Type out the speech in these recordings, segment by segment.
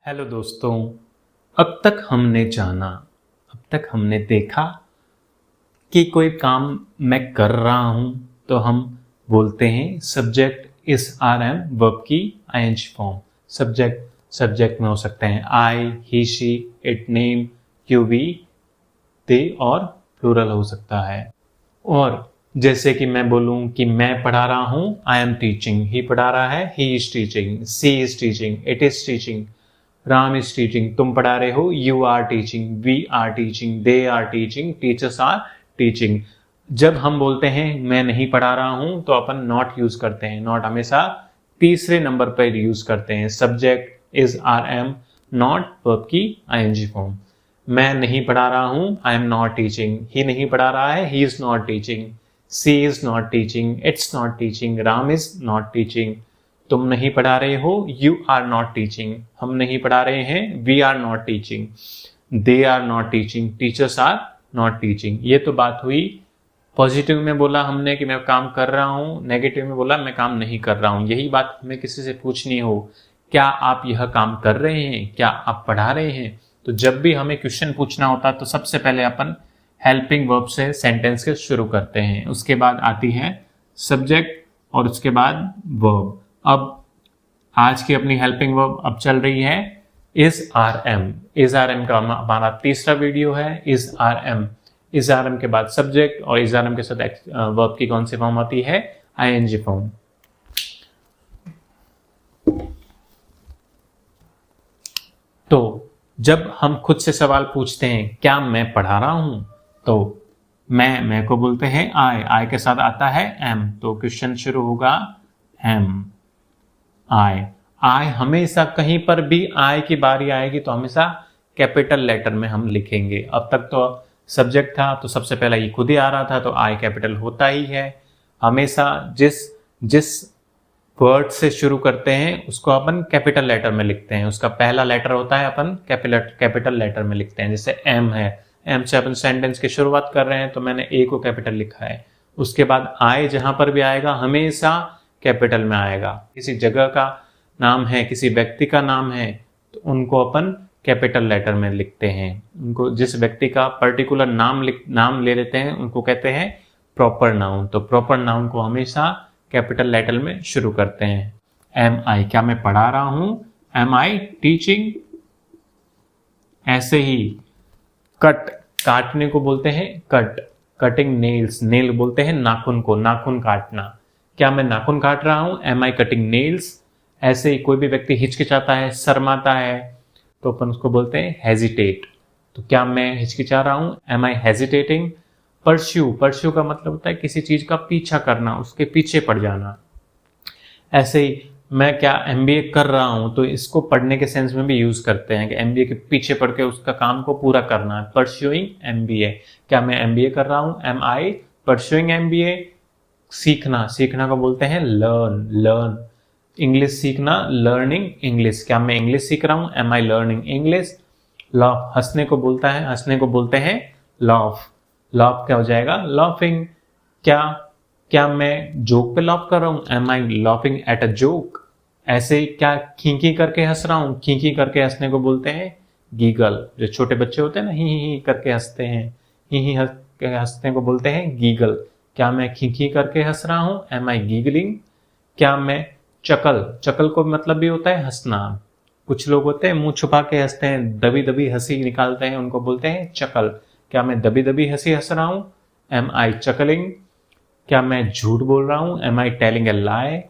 Hello दोस्तों। अब तक हमने जाना, अब तक हमने देखा कि कोई काम मैं कर रहा हूं तो हम बोलते हैं subject is are am verb की आईएनजी फॉर्म। सब्जेक्ट में हो सकते हैं I, he, she, it, name, you, we, they और प्लूरल हो सकता है। और जैसे कि मैं बोलूं कि मैं पढ़ा रहा हूं, आई एम टीचिंग, ही पढ़ा रहा है, he is teaching, she is teaching, it is teaching, Ram is teaching, तुम पढ़ा रहे हो, you are teaching, we are teaching, they are teaching, teachers are teaching. जब हम बोलते हैं मैं नहीं पढ़ा रहा हूं तो अपन नॉट यूज करते हैं। नॉट हमेशा तीसरे नंबर पर यूज करते हैं। Subject is are am, not verb की आईएनजी फॉर्म। मैं नहीं पढ़ा रहा हूं, आई एम नॉट टीचिंग। ही नहीं पढ़ा रहा है, he is not teaching. She is not teaching, it's not teaching, Ram is not teaching. तुम नहीं पढ़ा रहे हो, यू आर नॉट टीचिंग। हम नहीं पढ़ा रहे हैं, we are not teaching. They are not teaching, teachers are not teaching. ये तो बात हुई पॉजिटिव में बोला हमने कि मैं काम कर रहा हूं, नेगेटिव में बोला मैं काम नहीं कर रहा हूं। यही बात हमें किसी से पूछनी हो, क्या आप यह काम कर रहे हैं, क्या आप पढ़ा रहे हैं, तो जब भी हमें क्वेश्चन पूछना होता तो सबसे पहले अपन हेल्पिंग वर्ब से सेंटेंस के शुरू करते हैं। उसके बाद आती है सब्जेक्ट और उसके बाद वर्ब। अब आज की अपनी हेल्पिंग वर्ब अब चल रही है is are am. Is are am का हमारा तीसरा वीडियो है। Is are am, is are am के बाद सब्जेक्ट और इज आर एम के साथ वर्ब की कौन सी फॉर्म होती है, आईएनजी फॉर्म। तो जब हम खुद से सवाल पूछते हैं क्या मैं पढ़ा रहा हूं, तो मैं को बोलते हैं आई के साथ आता है एम, तो क्वेश्चन शुरू होगा एम आई हमेशा कहीं पर भी आई की बारी आएगी तो हमेशा कैपिटल लेटर में हम लिखेंगे। अब तक तो सब्जेक्ट था तो सबसे पहला ये खुद ही आ रहा था तो आई कैपिटल होता ही है। हमेशा जिस जिस वर्ड से शुरू करते हैं उसको अपन कैपिटल लेटर में लिखते हैं। उसका पहला लेटर होता है अपन कैपिटल लेटर में लिखते हैं। जैसे एम है, एम से अपन सेंटेंस की शुरुआत कर रहे हैं तो मैंने ए को कैपिटल लिखा है। उसके बाद आई जहां पर भी आएगा हमेशा कैपिटल में आएगा। किसी जगह का नाम है, किसी व्यक्ति का नाम है तो उनको अपन कैपिटल लेटर में लिखते हैं। उनको जिस व्यक्ति का पर्टिकुलर नाम ले लेते हैं उनको कहते हैं प्रॉपर नाउन। तो प्रॉपर नाउन को हमेशा कैपिटल लेटर में शुरू करते हैं। एम आई, क्या मैं पढ़ा रहा हूं, एम आई टीचिंग। ऐसे ही कट, काटने को बोलते हैं कट, कटिंग नेल्स, नेल बोलते हैं नाखून को, नाखून काटना। क्या मैं नाखून काट रहा हूं, एम आई कटिंग नेल्स। ऐसे ही कोई भी व्यक्ति हिचकिचाता है, शर्माता है तो अपन उसको बोलते हैं हेजिटेट। तो क्या मैं हिचकिचा रहा हूं, am I hesitating. Pursue, pursue का मतलब होता है किसी चीज का पीछा करना, उसके पीछे पड़ जाना। ऐसे ही मैं क्या एमबीए कर रहा हूं तो इसको पढ़ने के सेंस में भी यूज करते हैं कि एमबीए के पीछे पढ़ के उसका काम को पूरा करना है, परस्यूइंग एमबीए। क्या मैं एमबीए कर रहा हूं, एम आई परस्यूइंग एमबीए। सीखना, सीखना को बोलते हैं लर्न, लर्न। इंग्लिश सीखना, लर्निंग इंग्लिश। क्या मैं इंग्लिश सीख रहा हूं, am I learning English. Laugh, हंसने को बोलता है, हंसने को बोलते हैं लॉफ। लॉफ क्या हो जाएगा, लॉफिंग। क्या मैं जोक पे लॉफ कर रहा हूं, am I laughing at a joke. ऐसे क्या खींकी करके हंस रहा हूं, खींकी करके हंसने को बोलते हैं गीगल। जो छोटे बच्चे होते हैं ना, ही करके हंसते हैं, ही हंसने को बोलते हैं गीगल। क्या मैं खींकी करके हंस रहा हूं, एम आई गीगलिंग। क्या मैं चकल, चकल को मतलब भी होता है हंसना। कुछ लोग होते हैं मुंह छुपा के हंसते हैं, दबी दबी हंसी निकालते हैं, उनको बोलते हैं चकल। क्या मैं दबी दबी हंसी हंस रहा हूं, एम आई चकलिंग। क्या मैं झूठ बोल रहा हूं, एम आई टेलिंग ए लाई।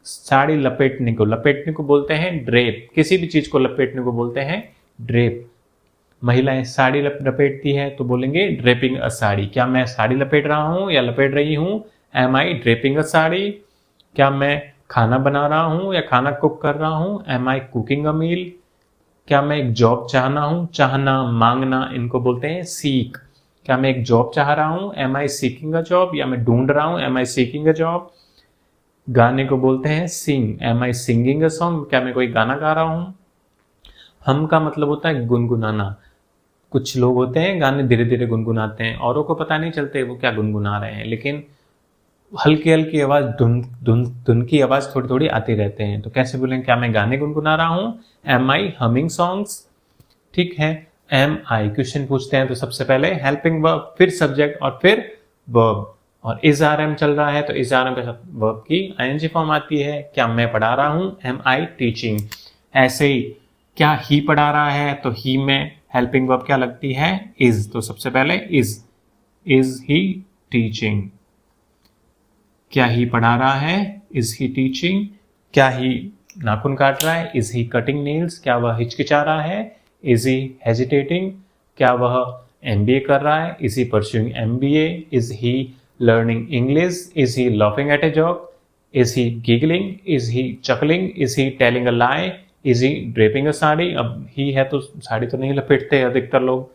साड़ी लपेटने को बोलते हैं ड्रेप। किसी भी चीज को लपेटने को बोलते हैं ड्रेप। महिलाएं साड़ी लपेटती है तो बोलेंगे ड्रेपिंग अ साड़ी। क्या मैं साड़ी लपेट रहा हूं या लपेट रही हूं, am I draping a sari. क्या मैं खाना बना रहा हूं या खाना कुक कर रहा हूं, एम आई कुकिंग अ मील। क्या मैं एक जॉब चाहना हूं, चाहना मांगना इनको बोलते हैं सीक। क्या मैं एक जॉब चाह रहा हूं, am I seeking a job, या मैं ढूंढ रहा हूं, am I seeking a job. गाने को बोलते हैं sing, am I singing a song. क्या मैं कोई गाना गा रहा हूं। हम का मतलब होता है गुनगुनाना। कुछ लोग होते हैं गाने धीरे धीरे गुनगुनाते हैं, औरों को पता नहीं चलते वो क्या गुनगुना रहे हैं, लेकिन हल्की हल्की आवाज, धुन धुन धुन की आवाज थोड़ी थोड़ी आती रहते हैं। तो कैसे बोलेंगे, क्या मैं गाने गुनगुना रहा हूँ, एम आई हमिंग सॉन्ग्स। ठीक है, एम आई क्वेश्चन पूछते हैं तो सबसे पहले हेल्पिंग वर्ब, फिर सब्जेक्ट और फिर वर्ब। और इज आर एम चल रहा है तो इज आर एम के साथ वर्ब की आईएनजी फॉर्म आती है। क्या मैं पढ़ा रहा हूँ, एम आई टीचिंग। ऐसे ही क्या ही पढ़ा रहा है तो ही में हेल्पिंग वर्ब क्या लगती है, इज। तो सबसे पहले इज ही टीचिंग। क्या ही पढ़ा रहा है, इज ही टीचिंग। क्या ही नाखून काट रहा है, इज ही कटिंग नेल्स। क्या वह हिचकिचा रहा है, इज ही हेजिटेटिंग। क्या वह एमबीए कर रहा है, is he pursuing MBA. Is he learning English, is he laughing at a joke. Is he giggling, is he chuckling, is he telling a lie, is he draping a sari. अब ही है तो साड़ी तो नहीं लपेटते अधिकतर लोग।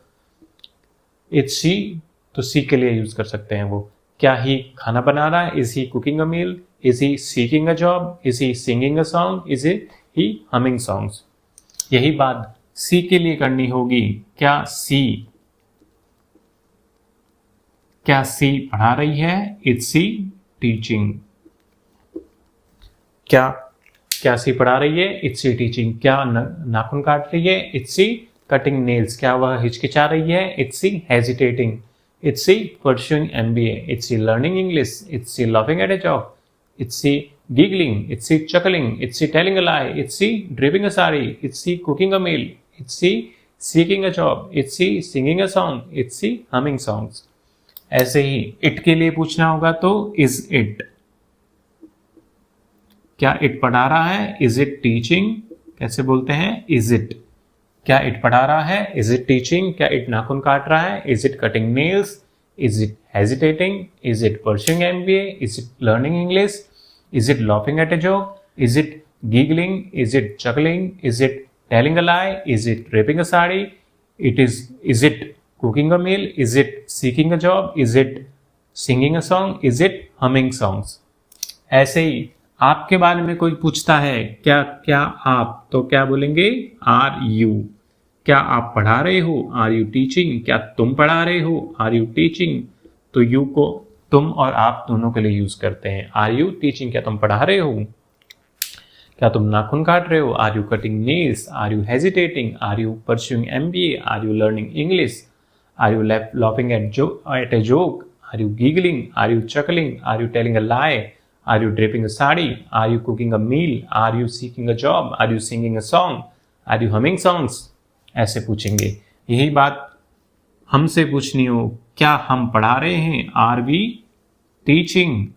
इज सी, तो सी के लिए यूज कर सकते हैं वो। क्या ही खाना बना रहा है, is he cooking a meal. Is he seeking a job, is he singing a song, is he humming songs. यही बात सी के लिए करनी होगी। क्या सी पढ़ा रही है, इज सी टीचिंग। क्या सी पढ़ा रही है, इज सी टीचिंग। क्या नाखून काट रही है, इज सी कटिंग नेल्स। क्या वह हिचकिचा रही है, is she hesitating. Is she pursuing MBA. Is she learning English, is she laughing at a joke. Is she giggling, is she chuckling, is she telling a lie, is she draping a sari, is she cooking a meal, is she seeking a job, is she singing a song, is she humming songs. ऐसे ही it के लिए पूछना होगा तो is it. क्या it पढ़ा रहा है, इज इट टीचिंग। कैसे बोलते हैं, इज इट। क्या इट पढ़ा रहा है, इज इट टीचिंग। क्या इट नाखून काट रहा है, is it cutting nails. Is it hesitating, is it pursuing MBA, is it learning English, is it laughing at a joke, is it giggling, is it chuckling, is it telling a lie, is it draping a sari, is it cooking a meal, is it seeking a job, is it singing a song, is it humming songs. ऐसे ही आपके बारे में कोई पूछता है, क्या आप, तो क्या बोलेंगे, आर यू। क्या आप पढ़ा रहे हो, आर यू टीचिंग। क्या तुम पढ़ा रहे हो, आर यू टीचिंग। तो यू को तुम और आप दोनों के लिए यूज करते हैं। आर यू टीचिंग, क्या तुम पढ़ा रहे हो। क्या तुम नाखून काट रहे हो, are you cutting nails. Are you hesitating, are you pursuing MBA, are you learning English, are you laughing at a joke, are you giggling, are you chuckling, are you telling a lie, are you draping a sari, are you cooking a meal, are you seeking a job, are you singing a song, are you humming songs। ऐसे पूछेंगे। यही बात हमसे पूछनी हो, क्या हम पढ़ा रहे हैं, आर वी टीचिंग।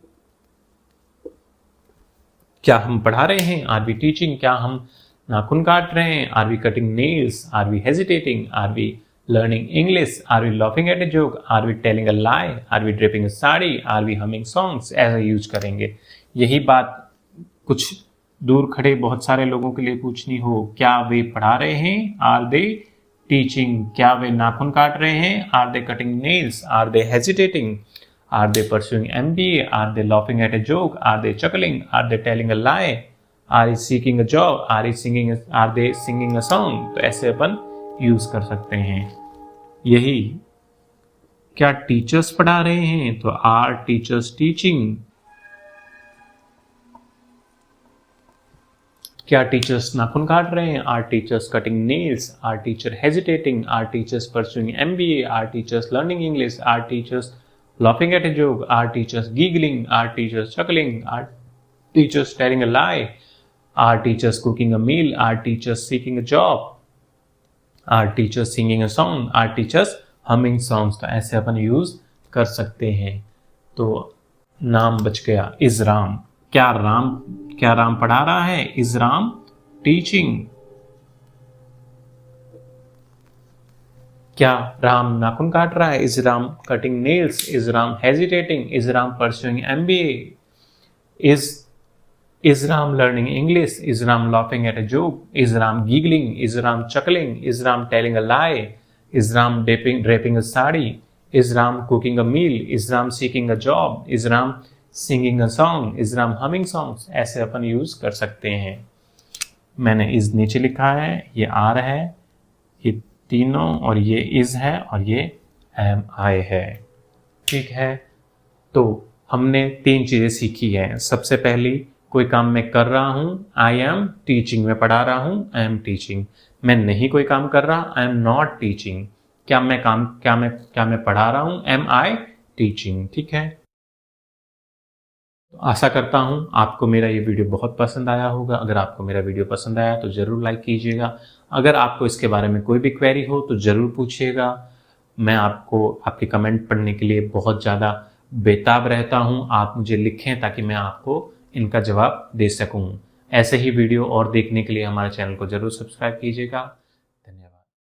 क्या हम पढ़ा रहे हैं, आर वी टीचिंग। क्या हम नाखून काट रहे हैं, are we cutting nails, are we hesitating, are we learning English, are we laughing at a joke, are we telling a lie, are we draping a sari, are we humming songs। ऐसा use करेंगे। यही बात कुछ दूर खड़े बहुत सारे लोगों के लिए पूछनी हो, क्या वे पढ़ा रहे हैं, आर दे टीचिंग। क्या वे नाखून काट रहे हैं, are they cutting nails, are they hesitating, are they pursuing MBA, are they laughing at a joke, are they chuckling, are they telling a lie, are is seeking a job, are they singing a song. तो ऐसे अपन use कर सकते हैं। यही क्या teachers पढ़ा रहे हैं, तो आर टीचर्स टीचिंग। क्या टीचर्स नाखून काट रहे हैं, are teachers cutting nails, are teacher hesitating, are teachers pursuing MBA, are teachers learning English, are teachers laughing at a joke, are teachers giggling, are teachers chuckling, are teachers telling a lie, are teachers cooking a meal, are teachers seeking a job, are teachers singing a song, are teachers humming songs. तो ऐसे अपन use कर सकते हैं। तो नाम बच गया, is Ram. क्या राम पढ़ा रहा है, इज राम टीचिंग। क्या राम नाखून काट रहा है, is Ram cutting nails, is Ram hesitating, is Ram pursuing MBA, Is Ram learning English? Is Ram laughing at a joke? Is Ram giggling? Is Ram chuckling? Is Ram telling a lie? Is Ram draping a sari? Is Ram cooking a meal? Is Ram seeking a job? Is Ram singing a song? Is Ram humming songs? ऐसे अपन use कर सकते हैं। मैंने is नीचे लिखा है, ये are है, ये तीनों, और ये इज है, और ये एम आई है। ठीक है, तो हमने 3 चीज़ें सीखी हैं। सबसे पहली, कोई काम मैं कर रहा हूँ, आई एम टीचिंग, मैं पढ़ा रहा हूँ, आई एम टीचिंग। मैं नहीं कोई काम कर रहा, आई एम नॉट टीचिंग। क्या मैं पढ़ा रहा हूँ, एम आई टीचिंग। ठीक है, आशा करता हूँ आपको मेरा ये वीडियो बहुत पसंद आया होगा। अगर आपको मेरा वीडियो पसंद आया तो ज़रूर लाइक कीजिएगा। अगर आपको इसके बारे में कोई भी क्वेरी हो तो ज़रूर पूछिएगा। मैं आपको आपके कमेंट पढ़ने के लिए बहुत ज़्यादा बेताब रहता हूँ। आप मुझे लिखें ताकि मैं आपको इनका जवाब दे सकूँ। ऐसे ही वीडियो और देखने के लिए हमारे चैनल को ज़रूर सब्सक्राइब कीजिएगा।